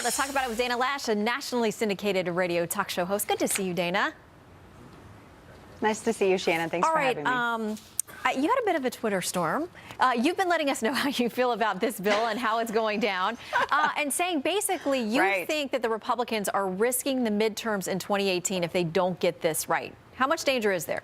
Let's talk about it with Dana Loesch, a nationally syndicated radio talk show host. Good to see you, Dana. Nice to see you, Shannon. Thanks for having me. You had a bit of a Twitter storm. You've been letting us know how you feel about this bill and how it's going down, and saying basically you think that the Republicans are risking the midterms in 2018 if they don't get this right. How much danger is there?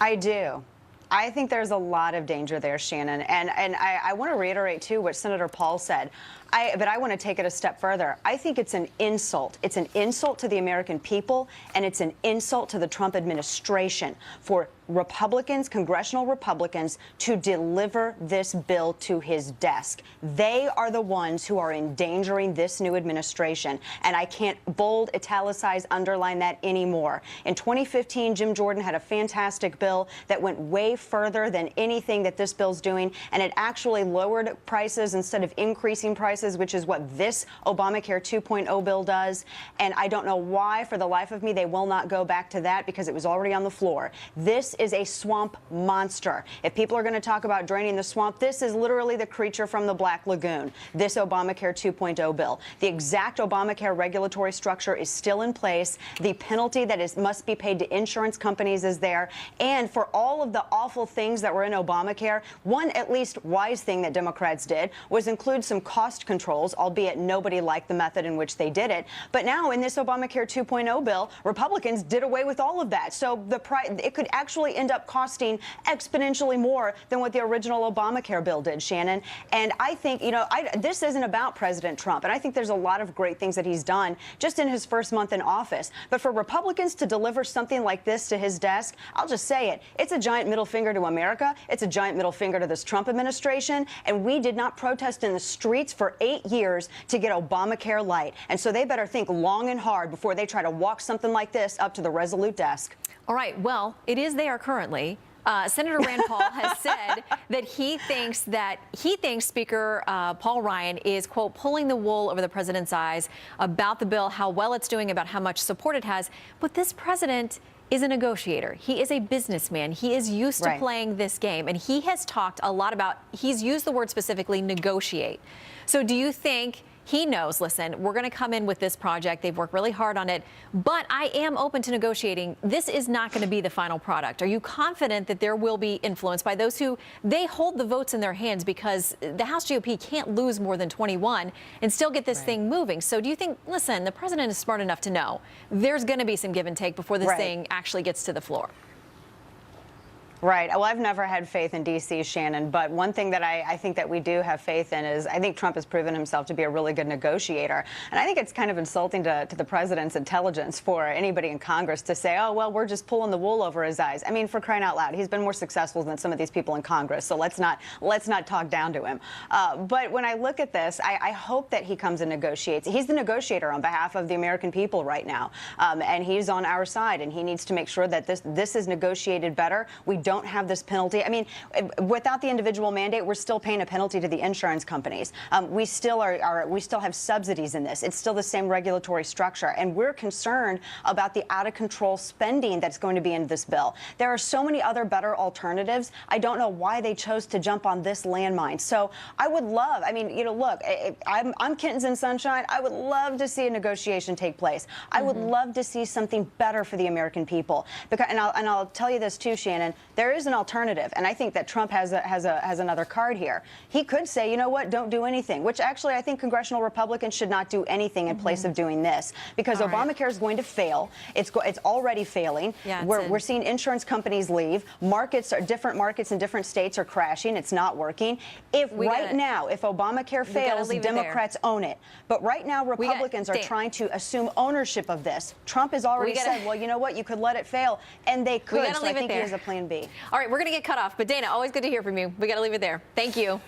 I do. I think there's a lot of danger there, Shannon. And I want to reiterate, too, what Senator Paul said. But I want to take it a step further. I think it's an insult. It's an insult to the American people, and it's an insult to the Trump administration for Republicans, congressional Republicans, to deliver this bill to his desk. They are the ones who are endangering this new administration. And I can't bold, italicize, underline that anymore. In 2015, Jim Jordan had a fantastic bill that went way further than anything that this bill's doing, and it actually lowered prices instead of increasing prices, which is what this Obamacare 2.0 bill does. And I don't know why, for the life of me, they will not go back to that because it was already on the floor. This is a swamp monster. If people are going to talk about draining the swamp, this is literally the creature from the Black Lagoon, this Obamacare 2.0 bill. The exact Obamacare regulatory structure is still in place. The penalty that must be paid to insurance companies is there. And for all of the awful things that were in Obamacare, one at least wise thing that Democrats did was include some cost controls, albeit nobody liked the method in which they did it. But now in this Obamacare 2.0 bill, Republicans did away with all of that. So it could actually end up costing exponentially more than what the original Obamacare bill did, Shannon. And I think, this isn't about President Trump. And I think there's a lot of great things that he's done just in his first month in office. But for Republicans to deliver something like this to his desk, I'll just say it. It's a giant middle finger to America. It's a giant middle finger to this Trump administration. And we did not protest in the streets for 8 years to get Obamacare Lite. And so they better think long and hard before they try to walk something like this up to the Resolute desk. All right. Well, it is there currently. Senator Rand Paul has said that he thinks Speaker Paul Ryan is, quote, pulling the wool over the president's eyes about the bill, how well it's doing, about how much support it has. But this president is a negotiator. He is a businessman. He is used to playing this game. And he has talked a lot about, he's used the word specifically, negotiate. So do you think he knows, listen, we're going to come in with this project. They've worked really hard on it, but I am open to negotiating. This is not going to be the final product. Are you confident that there will be influence by those who they hold the votes in their hands, because the House GOP can't lose more than 21 and still get this thing moving? So do you think, listen, the president is smart enough to know there's going to be some give and take before this thing actually gets to the floor? Right. Well, I've never had faith in D.C., Shannon, but one thing that I think that we do have faith in is I think Trump has proven himself to be a really good negotiator. And I think it's kind of insulting to the president's intelligence for anybody in Congress to say, oh, well, we're just pulling the wool over his eyes. I mean, for crying out loud, he's been more successful than some of these people in Congress, so let's not talk down to him. But when I look at this, I hope that he comes and negotiates. He's the negotiator on behalf of the American people right now, and he's on our side, and he needs to make sure that this is negotiated better. We don't have this penalty. I mean, without the individual mandate, we're still paying a penalty to the insurance companies. We still have subsidies in this. It's still the same regulatory structure, and we're concerned about the out of control spending that's going to be in this bill. There are so many other better alternatives. I don't know why they chose to jump on this landmine. So I would love, I mean, look, I'm kittens and sunshine. I would love to see a negotiation take place. I would love to see something better for the American people. Because, and I'll tell you this too, Shannon, there is an alternative, and I think that Trump has another card here. He could say, you know what, don't do anything, which actually I think congressional Republicans should not do anything in place of doing this, because Obamacare is going to fail. It's already failing. Yeah, we're seeing insurance companies leave. Different markets in different states are crashing. It's not working. If Obamacare fails, Democrats own it. But right now, Republicans are trying to assume ownership of this. Trump has already said, well, you know what, you could let it fail, and they could. So I think he has a plan B. All right, we're going to get cut off. But Dana, always good to hear from you. We got to leave it there. Thank you.